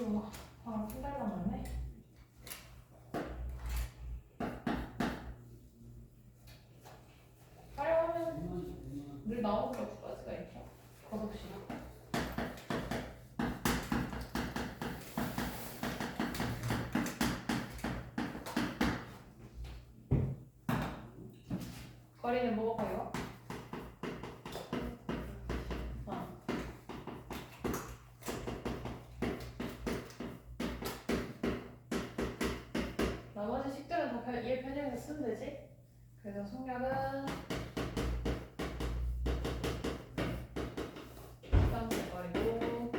한 달 남았네. 촬영하면 늘 나오는 게 두 가지가 있죠. 거듭시다. 거리는 뭐가 보여? 나머지 식들은 다 얘 편집해서 쓰면 되지? 그래서 속력은 시간대거리고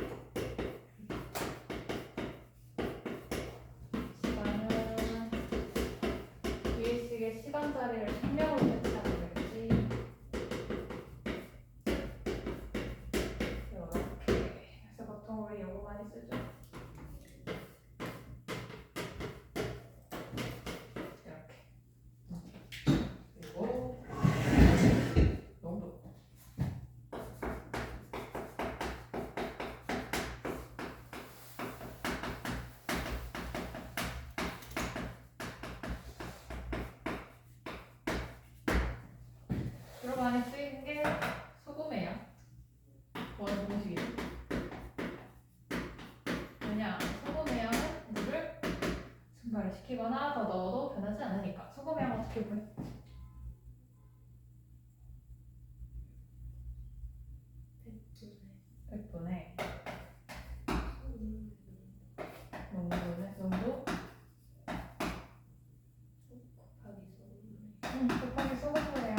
시간은 뒤에식의 시간 자리를 속력으로 배치하면 되겠지. 이렇게. 그래서 보통 우리 요거 많이 쓰죠. 주로 많이 쓰이는 게 소금이에요. 뭐는 공식이지? 왜냐? 소금이랑 물을 증발을 시키거나 더 넣어도 변하지 않으니까. 소금이랑 어떻게 보여? 백분의 농도? 곱하기 소금물이야.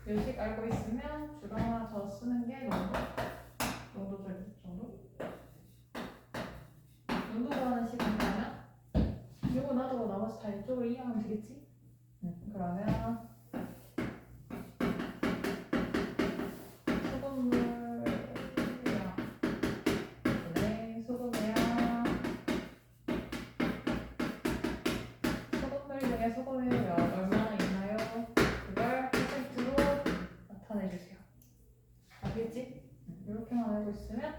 요식 알고 있으면 주로 하나 더 쓰는 게 농도 정도? 농도 구하는 시간 가면 이거 놔두고 나머지 다 이쪽으로 이해하면 되겠지? 그러면 소금물이랑 소금물 중에 소금이 얼마나 있나요? 그걸 퍼센트로 나타내주세요. 알겠지? 이렇게만 알고 있으면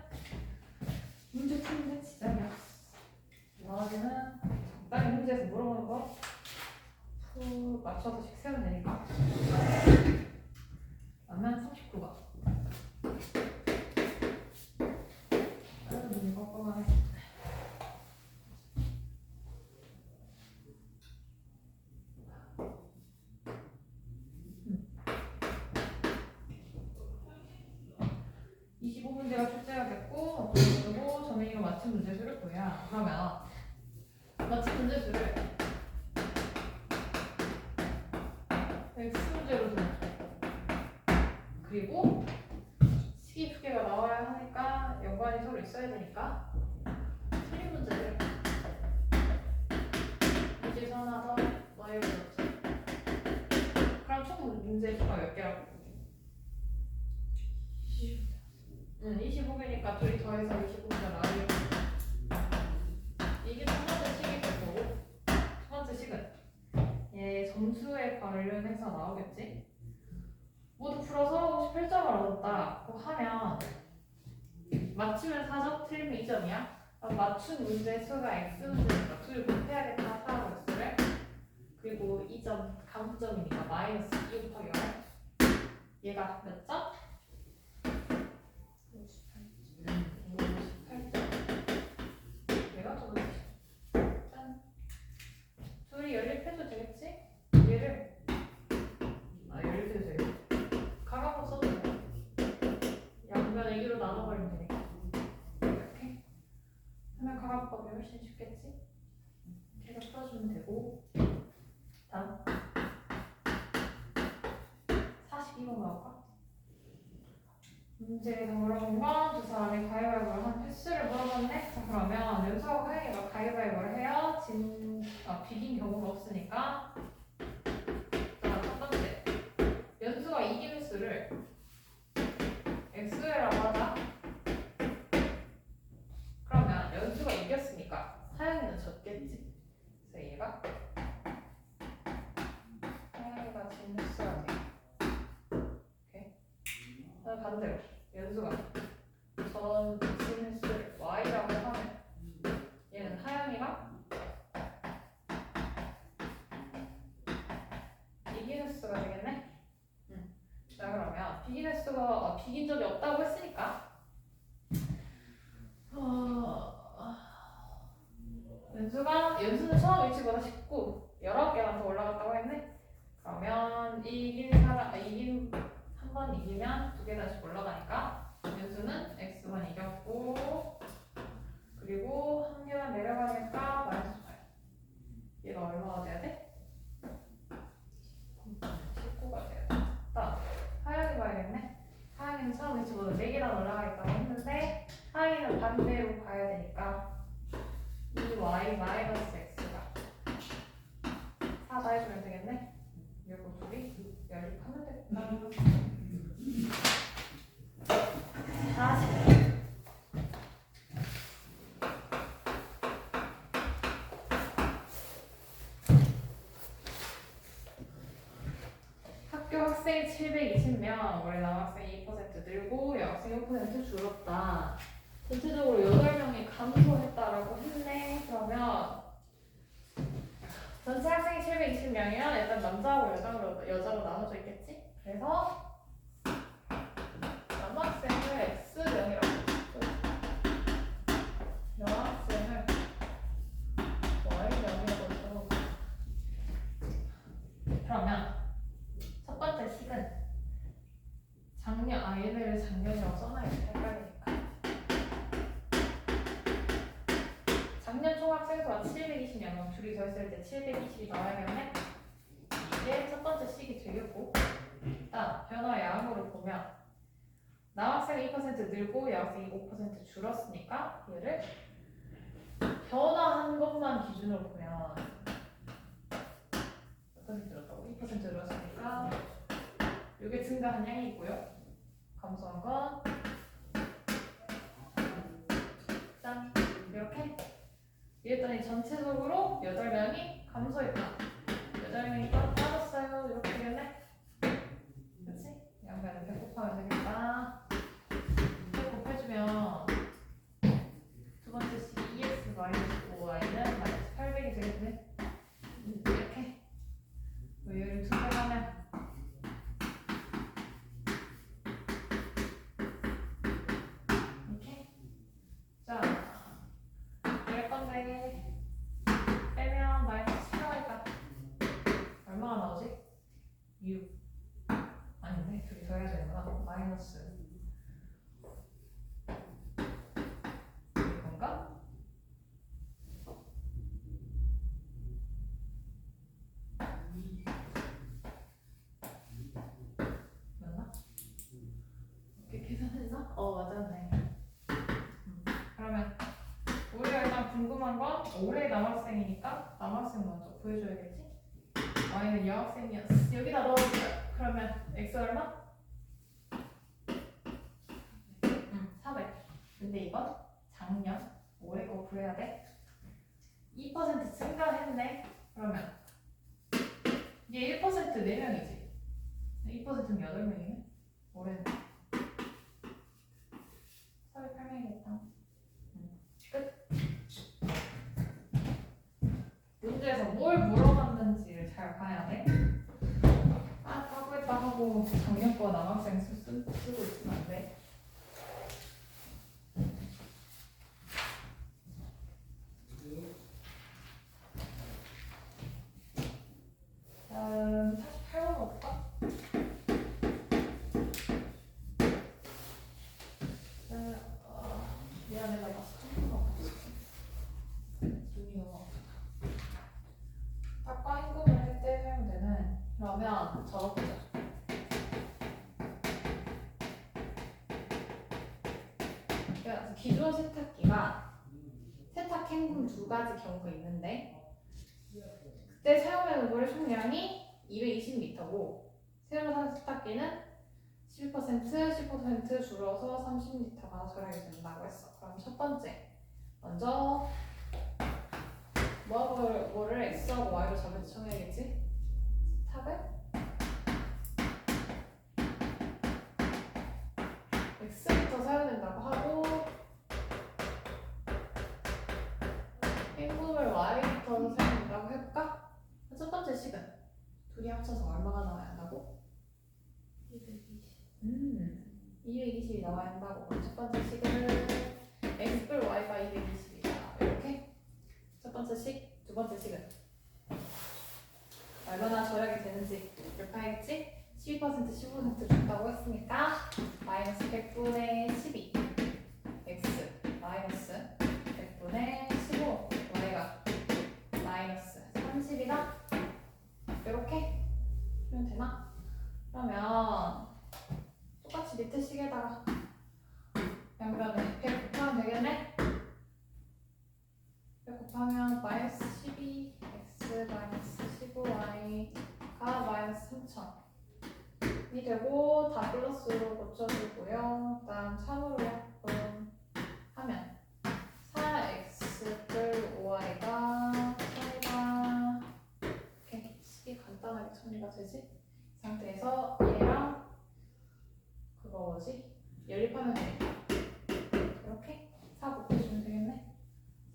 문제 푸는데 지장이 없어. 나머지는 적당히 문제에서 물어보는 거 맞춰서 식 세면 되니까. 그러면 39번. 눈이 뻑뻑하네. 문제가 출제가 됐고, 그리고 정민이가 맞힌 문제수를 구해야. 그러면 맞힌 문제수를 X 문제로 좀 그리고 식이 두 개가 나와야 하니까 연관이 서로 있어야 되니까 틀린 문제를 여기서 하나 더 넣어야겠지. 그럼 총 문제 수가 몇 개라고? 25개니까 둘이 더해서 25가 나오려고. 이게 첫 번째 식이 될 거고, 첫 번째 식은 얘 점수에 관련해서 나오겠지? 모두 풀어서 58점을 얻었다고 하면 맞추면 4점, 틀리면 2점이야. 맞춘 문제 수가 X 문제니까 둘 곱해야겠다, 4하고 X를. 그리고 2점, 감점이니까 마이너스 2 곱하기 1. 얘가 몇 점? 58점. 얘가 더 높지. 짠. 둘이 연립해도 되겠지? 얘를 연립해도 되겠지. 가각으로 써도 돼. 양변을 2로 나눠버리면 되니까. 이렇게 하면 가각법이 훨씬 쉽겠지? 걔가 풀어주면 되고. 다음 42번 가볼까? 문제에서 물어본 건 두 사람이 가위바위보를 한 횟수를 물어봤네. 자, 그러면 연수하고 하영이가 가위바위보를 해요. 비긴 경우가 없으니까. 자, 첫 번째 연수가 이긴 횟수를 X라고 하자. 그러면 연수가 이겼으니까 하영이는 졌겠지. 그래서 얘가 하영이가 진 횟수가 돼. 오케이. 그러면 반대로 연수가 전 미친 횟수를 y라고 하면 얘는 하영이가 비긴 횟수가 되겠네. 자 그러면 비긴 횟수가 비긴 적이 없다고 했으니까 연수는 처음 위치보다 19 19개만 더 올라갔다고 했네. 그러면 이긴 한 번 이기면 2개 다시 올라가니까 연수는 x만 이겼고 그리고 한 개만 내려가니까 마이너스 8. 얘가 얼마가 돼야 돼? 19가 돼야 돼. 다음 하영이 봐야겠네. 하영이는 처음 위치보다 4계단 올라가 있다고 했는데 하영이는 반대로 가야 되니까 이 y 마이너스 x가 4다 해주면 되겠네. 이거 둘이 연립하면 되겠다. 40. 학교 학생이 720명, 올해 남학생이 2% 늘고 여학생이 5% 줄었다. 전체적으로 8명이 감소했다라고 했네. 그러면 전체 학생이 720명이면 일단 남자하고 여자로 나눠져 있겠지? 그래서 남학생을 X명이라고 했고 여학생을 Y명이라고 적어볼게. 그러면 첫 번째 식은 얘네를 작년이라고 써놔야지 헷갈리니까. 작년 총 학생 수가 720명, 둘이 더했을 때 720이 나와야겠네. 이게 첫 번째 식이 되겠고, 일단 변화 양으로 보면 남학생이 2% 늘고 여학생이 5% 줄었으니까 얘를 변화한 것만 기준으로 보면 몇 퍼센트 늘었다고? 2% 늘었으니까 이게 증가한 양이고요. 감소한 건 짠! 이렇게 이랬더니 전체적으로 8명이 감소했다. 8명이 빠졌어요. 이렇게 되겠네. 그치? 양변을 100 곱하면 되겠다. 100 곱해주면 두 번째 식 2x 마이너스 5y는 마이너스 800이 되겠네. 이렇게 얘를 두 배 하면 이렇게. 자, 이럴 건데 빼면 마이너스 8y가 얼마가 나오지? 6. 아닌데 둘이 더해야 되는구나. 마이너스 이건가? 맞나? 이렇게 계산했나? 맞았네. 그러면 우리가 일단 궁금한 건 올해 남학생이니까 남학생 먼저 구해줘야겠지? y는 여학생이었어. 여기다 넣어주자. 그러면 x 얼마? 400. 근데 이건 작년 올해 거 구해야 돼. 2% 증가했네. 그러면 이게 1% 4명이지. 2%면 8명이네. 올해는 408명이겠다. 끝. 문제에서 뭘 물어봤는지를 잘 봐야 돼. 까구했다 하고 작년 거 남학생 쓰고 있으면 안 돼. 다음 48번 볼까? 미안해, 나 마스크 없어. 눈이 너무 아프다. 아까 현금을 할 때 사용되는. 그러면 적어보자. 기존 세탁기가 세탁 행군 2가지 경우가 있는데 그때 사용하는 물의 총량이 220리터고 새로 산 세탁기는 10% 줄어서 30리터가 절약이 된다고 했어. 그럼 첫 번째 먼저 뭐를 x하고 y로 잡을지 정해야겠지? 세탁을 220이 나와야 한다고. 그럼 첫 번째 식은 x불 y가 220이다. 이렇게 첫 번째 식, 두 번째 식은 얼마나 절약이 되는지 이렇게 하겠지? 12% 15% 준다고 했으니까 마이너스 100분의 12 x 마이너스 100분의 15 y가 마이너스 30이다. 이렇게 하면 되나? 그러면 똑같이 밑에 식에다가 양변에 100 곱하면 되겠네? 100 곱하면 마이너스 12 x 마이너스 15y가 마이너스 3000이 되고 다 플러스로 고쳐주고요. 그 다음 참으로 약분 하면 4x 플 5y가 1000이다. 이렇게 식이 간단하게 정리가 되지? 이 상태에서 얘랑 그거 뭐지? 연립하면 되겠다. 이렇게 4 곱해주면 되겠네?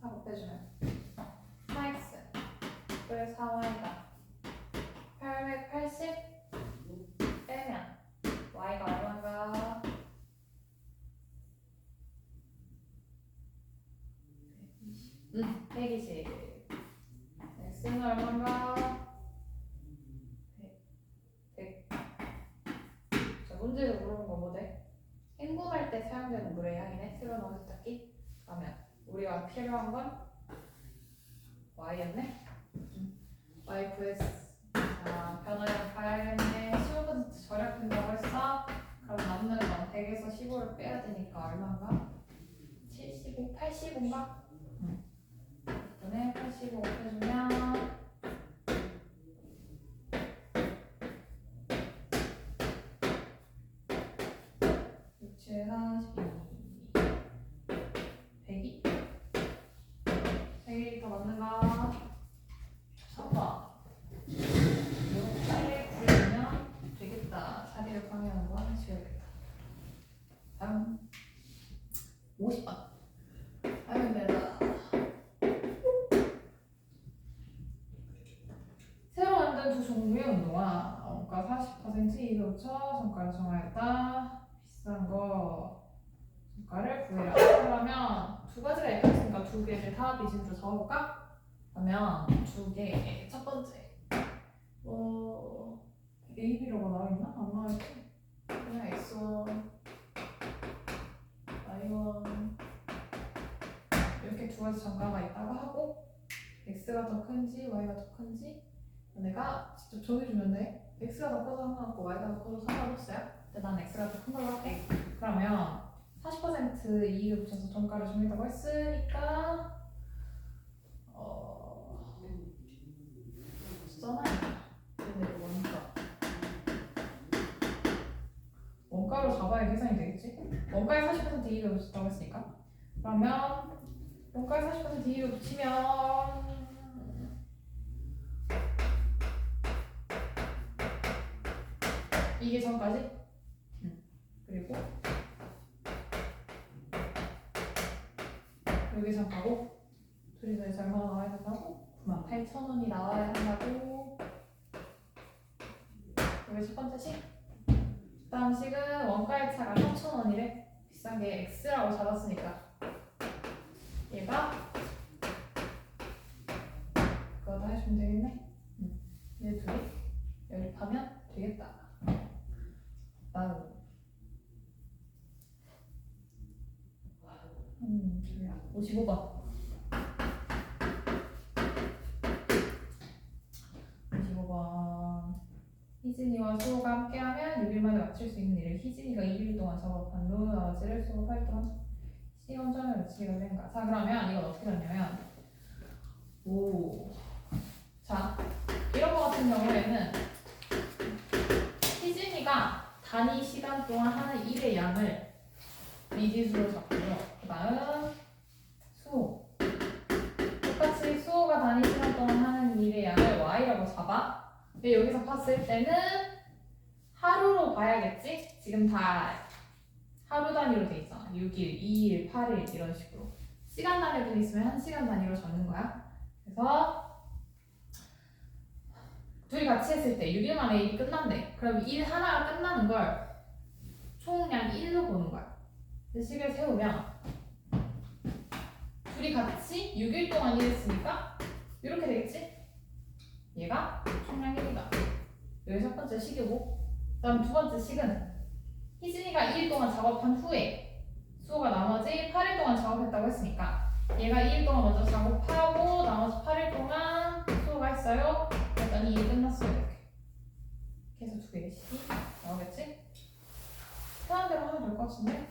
4 곱해주면 4x 플 4y가 880 빼면 y가 얼마인가? 120 x는 얼마인가? 100 자, 문제에서 물어본 거 뭐대? 행복할 때 사용되는 물의 양이네. 새로 나온 세탁기. 그러면 우리가 필요한 건 y였네. y 구했어. 자, 변화량 발현에 15% 절약된다고 했어. 그럼 남는 건 100에서 15를 빼야 되니까 얼마인가? 75, 85인가? 이번에 85 곱해주면 6, 7, 42 102 100이 더 맞는가? 3번 이렇게 구해주면 되겠다. 자리를 방해하는 거 하나 지워야겠다. 다음 50번 하면 되다. 새로 만든 두 종류의 운동화 원가 40% 이익을 붙여 정가를 정하였다. 비싼 거 정가를 구해라. 그러면 두 가지가 있으니까 두 개를 다 비진으로 적어볼까? 그러면 두 개. 첫 번째 A, B라고 나와있나? 안 나와있지? 그냥 X1 Y1 이렇게 두 가지 정가가 있다고 하고 X가 더 큰지 Y가 더 큰지 내가 직접 정해주면 돼. X가 더 커서 상관없고 Y가 더 커서 상관없어요. 근데 난 X가 더 큰 걸로 할게. 그러면 40% 이익을 붙여서 정가를 정했다고 했으니까 써놔야겠다. 근데 원가로 잡아야 계산이 되겠지? 원가에 40% 이익을 붙였다고 했으니까 그러면 원가에 40% 이익을 붙이면 이게 전까지? 그리고 여기 전가고 둘이 사이에서 얼마나 나와야 된다고? 98,000원이 나와야 한다고. 여기 첫 번째 식. 다음 식은 원가의 차가 3,000원이래. 비싼 게 X라고 잡았으니까 얘가 그거 다 해주면 되겠네. 얘 둘이 연립하면 되겠다. 다음 55번. 55번. 희진이와 수호가 함께하면 6일 만에 마칠 수 있는 일을 희진이가 2일 동안 작업한 후 나머지를 수호가 8일 동안 시험점을 마치기가 된가. 자, 그러면 이건 어떻게 되냐면 자, 이런 거 같은 경우에는 희진이가 단위 시간 동안 하는 일의 양을 미지수로 잡고요. 그 다음 수호 똑같이 수호가 단위 시간 동안 하는 일의 양을 y라고 잡아. 근데 여기서 봤을 때는 하루로 봐야겠지? 지금 다 하루 단위로 돼 있잖아. 6일, 2일, 8일 이런 식으로 시간 단위로 돼 있으면 1시간 단위로 적는 거야. 그래서 둘이 같이 했을 때 6일 만에 일이 끝난대. 그럼 일 하나가 끝나는 걸 총량 1로 보는 거야. 그래서 식을 세우면 둘이 같이 6일 동안 일했으니까 이렇게 되겠지? 얘가 총량 1이다. 여기 첫 번째 식이고, 그다음 두 번째 식은 희진이가 2일 동안 작업한 후에 수호가 나머지 8일 동안 작업했다고 했으니까 얘가 2일 동안 먼저 작업하고 나머지 8일 동안 수호가 했어요. 그랬더니 일이 끝났어요. 이렇게 해서 두 개의 식이 나오겠지? 편한 대로 하면 될 것 같은데?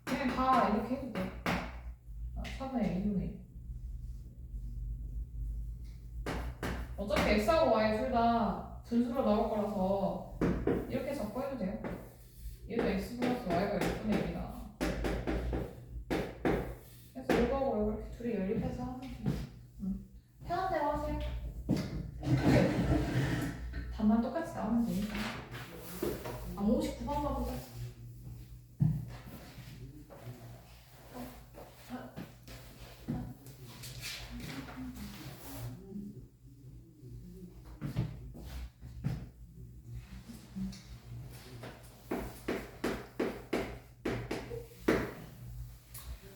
그냥 다 이렇게 해도 돼. 4분의 1, 2분의 1. 어차피 x하고 y 둘 다 분수로 나올 거라서 이렇게 잡고 해도 돼요. 얘도 x 플러스 y가 1분의 1이다. 그래서 이거하고 이렇게 둘이 연립해서 하면 돼요. 편한 대로 하세요. 답만 똑같이 나오면 되니까. 59번만 보자.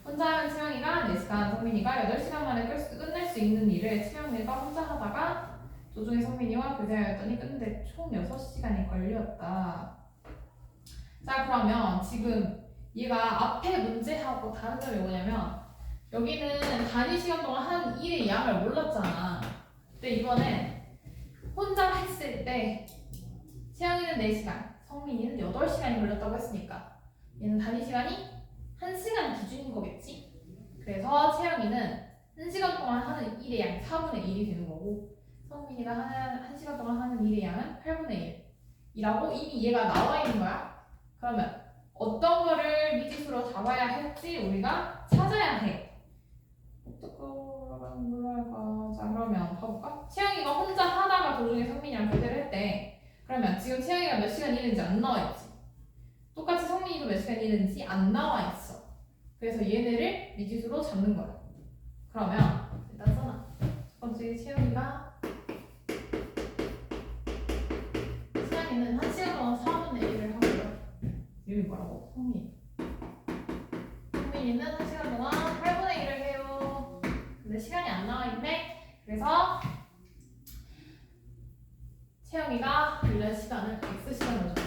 혼자 하면 채영이가 4시간, 성민이가 8시간 만에 끝낼 수 있는 일을 채영이가 혼자 하다가 도중에 성민이와 교대하였더니 끝내 총 6시간이 걸렸다. 자, 그러면 지금 얘가 앞에 문제하고 다른 점이 뭐냐면 여기는 단위 시간 동안 한 일의 양을 몰랐잖아. 근데 이번엔 혼자 했을 때 채영이는 4시간, 성민이는 8시간이 걸렸다고 했으니까 얘는 단위 시간이 1시간 기준인 거겠지? 그래서 채영이는 1시간 동안 하는 일의 양이 4분의 1이 되는 거고 성민이가 하는 1시간 동안 하는 일의 양은 8분의 1이라고 이미 얘가 나와 있는 거야. 그러면 어떤 거를 미지수로 잡아야 할지 우리가 찾아야 해. 어떻게 물어볼까? 자, 그러면 봐볼까? 채영이가 혼자 하다가 도중에 성민이랑 교대를 했대. 그러면 지금 채영이가 몇 시간 일했는지 안 나와 있지. 똑같이 성민이도 몇 시간 일했는지 안 나와 있어. 그래서 얘네를 미지수로 잡는 거야. 그러면 일단 써놔. 첫 번째 채영이가 시간이는 1시간 동안 4분의 1을 하고요. 이름이 뭐라고? 성민이는 1시간 동안 8분의 1을 해요. 근데 시간이 안 나와 있네. 그래서 채영이가 일할 시간을 X시간으로 잡아.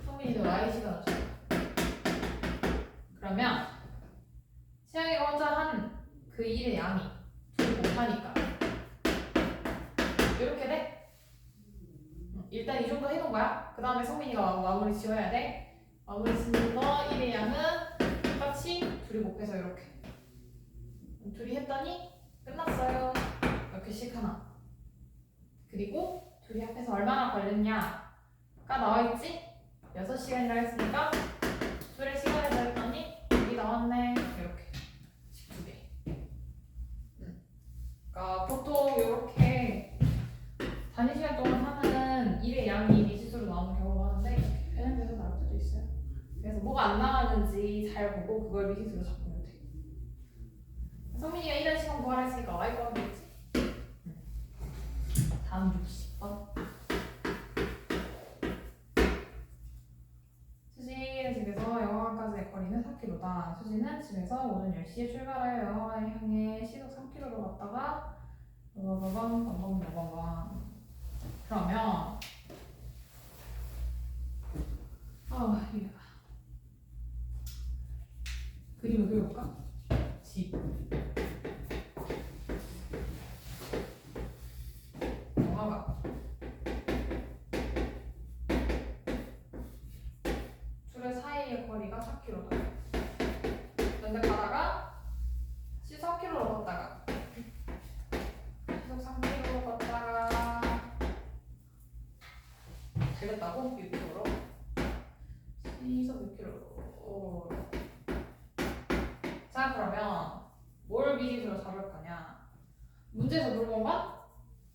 성민이도 Y시간으로 잡아. 그러면 채영이가 혼자 한 그 일의 양이 둘 곱하니까 이렇게 돼? 일단 이 정도 해놓은 거야. 그 다음에 성민이가 마무리 지어야 돼. 마무리 짓는 거 일의 양은 똑같이 둘이 곱해서 이렇게 둘이 했더니 끝났어요. 이렇게 씩 하나. 그리고 둘이 합해서 얼마나 걸렸냐가 나와있지? 6시간이라 했으니까 둘의 시간을 더했더니 여기 나왔네. 이렇게 식 2개. 그러니까 보통 이렇게 단위 시간 동안 하는 일의 양이 미지수로 나오는 경우가 많은데 변형돼서 나올 때도 있어요. 그래서 뭐가 안 나가는지 잘 보고 그걸 미지수로 잡으면 돼. 성민이가 일하는 시간 구하라 했으니까 y 구하면 되겠지? 다음 60번. 수지는 집에서 영화관까지의 거리는 4km다. 수지는 집에서 오전 10시에 출발하여 영화관을 향해 시속 3km로 갔다가 빠바바밤. 그러면 이거 그림을 그려볼까? 집 영화관 둘의 사이의 거리가 4km다. 근데 가다가 시속 3km로 걷다가 시속 3km로 걷다가 달렸다고? 6km로? 시속 6km로. 자, 그러면 뭘 미지수로 잡을 거냐? 문제에서 물어본 건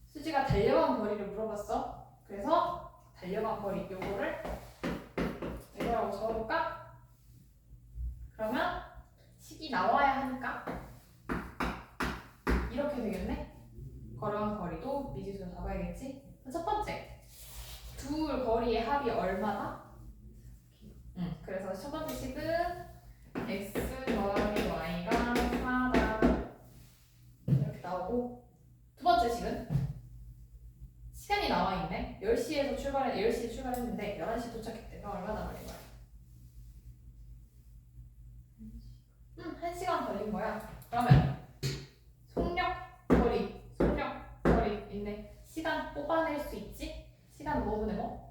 수지가 달려간 거리를 물어봤어. 그래서 달려간 거리 요거를 이거라고 적어볼까? 그러면 식이 나와야 하니까 이렇게 되겠네? 걸어간 거리도 미지수로 잡아야겠지? 첫 번째, 둘 거리의 합이 얼마다? 그래서 첫 번째 식은 x 더하기 y가 4다 이렇게 나오고, 두 번째 식은 시간이 나와 있네. 10시에 출발했는데 11시 도착했대. 그럼 얼마나 걸린 거야? 1시간 걸린 거야. 그러면 속력 거리 있네. 시간 뽑아낼 수 있지? 시간 뭐분의 뭐?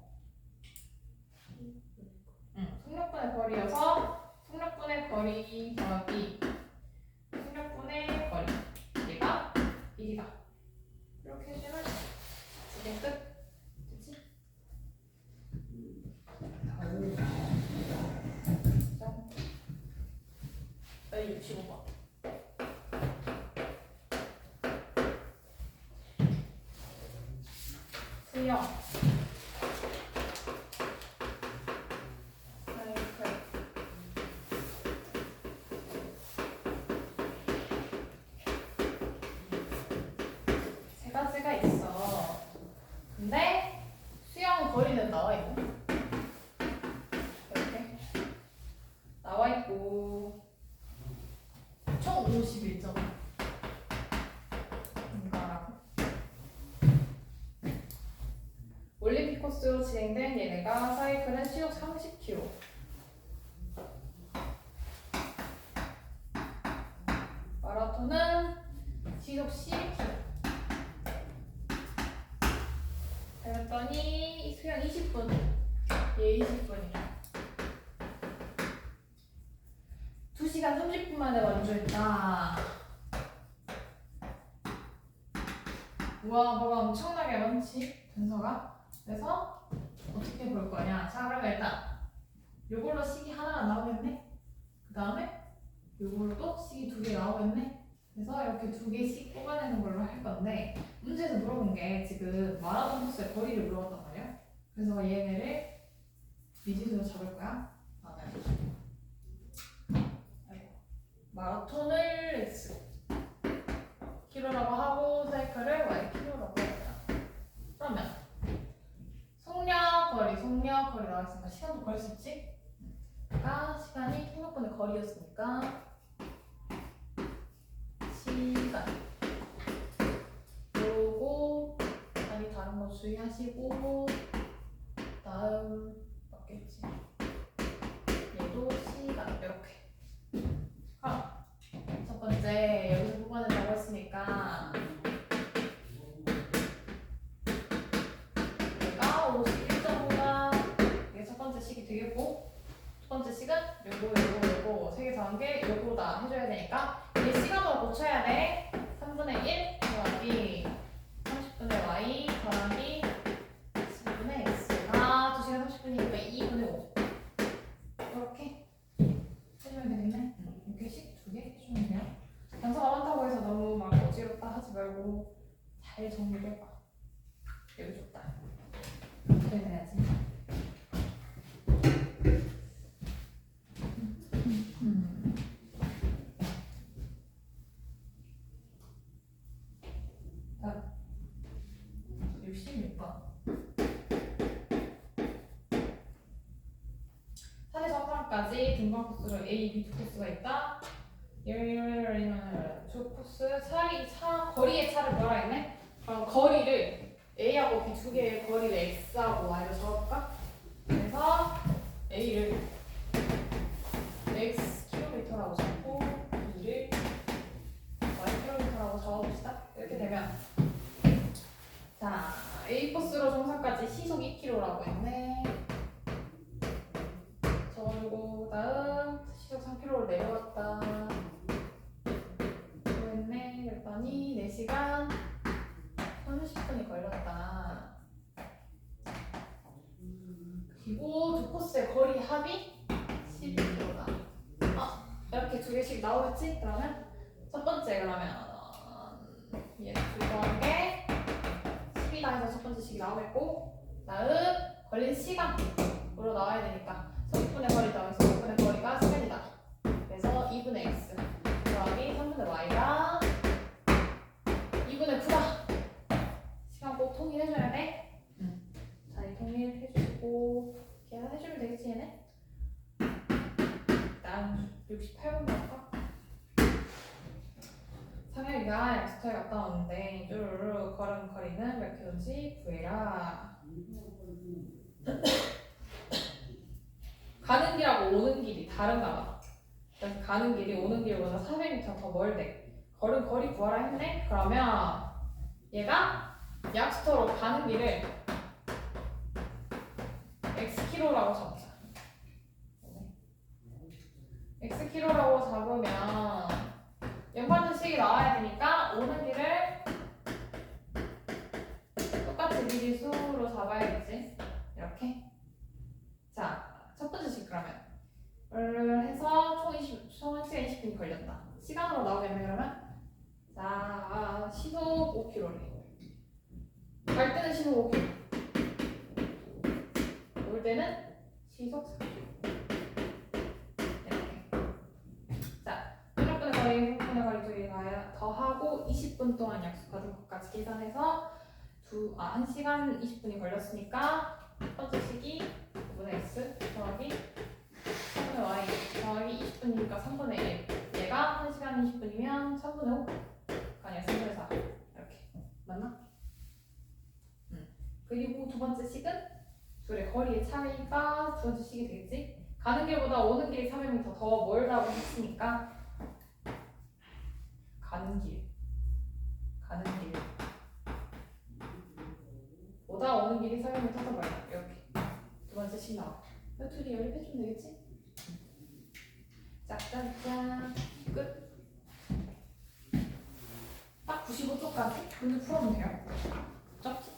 속력분의 거리여서 속력분의 거리 더하기 속력분의 거리, 얘가 1이다. 이렇게 해주면 이게 끝. 됐지? 여기 65번. 수영 세 가지가 있어. 근데 수영 거리는 나와 있네. 이렇게 나와 있고 총 51점. 올림픽 코스로 진행된 얘네가 사이클은 시속 30km. 마라톤은 시속 12km. 그랬더니 수영 20분. 얘 20분이야. 2시간 30분 만에 완주했다. 우와, 뭐가 엄청나게 많지? 단서가. 그래서 어떻게 볼 거냐? 자, 그럼 일단 요걸로 식이 하나가 나오겠네. 그 다음에 요걸로도 식이 2개 나오겠네. 그래서 이렇게 2개씩 뽑아내는 걸로 할 건데, 문제에서 물어본 게 지금 마라톤 코스의 거리를 물어봤단 말이야. 그래서 얘네를 미지수로 잡을 거야. 마라톤을 x 키로라고 하고 사이클을 y 키로라고 해요. 그러면 속력 거리 나왔으니까 시간도 구할 수 있지? 그러니까 시간이 속력분의 거리였으니까 시간 요거 아니 다른 거 주의하시고, 다음 맞겠지? 얘도 시간 이렇게. 첫 번째 여기서 뽑아낸다고 했으니까 얘가 51.5가 이게 첫 번째 식이 되겠고, 두 번째 식은 요거 세 개 더한 게 요거다 해줘야 되니까 얘 시간으로 고쳐야 돼. 3분의 1 더하기 30분의 y 더하기 10분의 x가 2시간 30분이니까 2분의 5 이렇게 해주면 되겠네. 이렇게 식 2개 해주면 돼요. 단서가 많다고 해서 너무 막 어지럽다 하지 말고 잘 정리를 해봐. 여기 좋다. 그래 돼야지. 자, 66번. 산에서 항상까지 등반 코스로 A, B 두 코스가 있다. 두 코스 거리의 차를 뭐라 했네? 그럼 거리를 A하고 B 두 개의 거리를 X하고 Y로 적어볼까? 그래서 A를 X 킬로미터라고 적고 B를 Y 킬로미터라고 적어봅시다. 이렇게 되면 자, A 코스로 정상까지 시속 2km라고 했네. 적어주고 다음 시속 3km로 내려왔다. 그랬네. 그랬더니 4시간 30분이 걸렸다. 그리고 두 코스의 거리 합이 12km다. 이렇게 두 개씩 나오겠지? 그러면 첫 번째 얘 들어간 게 10이다 해서 첫 번째 식이 나오겠고, 다음 걸린 시간으로 나와야 되니까 30분의 거리 더해서 5분의 거리가 시간이다. 그래서 2분의 x 더하기 3분의 y가 2분의 9다. 시간 꼭 통일해줘야 돼. 자, 이 통일해주시고 되겠지 얘네? 난 68번 할까? 상혁이가 약수터에 갔다 왔는데 쭈루루 걸음걸이는 몇 킬로인지 구해라. 가는 길하고 오는 길이 다른가 봐. 그래서 가는 길이 오는 길보다 400m 더 멀대. 걸음걸이 구하라 했네? 그러면 얘가 약수터로 가는 길을 x키로라고 잡자. x키로라고 잡으면 연관식이 나와야 되니까 오는 길을 똑같이 미리 수로 잡아야겠지. 이렇게. 자, 첫 번째 식 그러면 해서 총 1시간 20분이 걸렸다. 시간으로 나오겠네 그러면. 자, 시속 5km래. 갈 때는 시속 5km. 올 때는 시속 4km. 이렇게. 자, 생각분의 거리, 생각분의 거리 둘이 더하고 20분 동안 약속하던 것까지 계산해서 1시간 20분이 걸렸으니까 첫 번째 식이 5분의 x 더하기 3분의 y 더하기 20분이니까 3분의 1. 얘가 1시간 20분이면 3분의 5. 아니야 3분의 4. 이렇게. 맞나? 그리고 두 번째 식은 둘의 거리의 차이가 두 번째 식이 되겠지? 가는 길보다 오는 길이 300m 더 멀다고 했으니까 가는 길 보다 오는 길이 300m 더 멀다. 이렇게 두 번째 식 나와. 둘이 연립해주면 되겠지? 짝짝짝 끝. 딱 95초까지 문제 풀어면 돼요. 적지?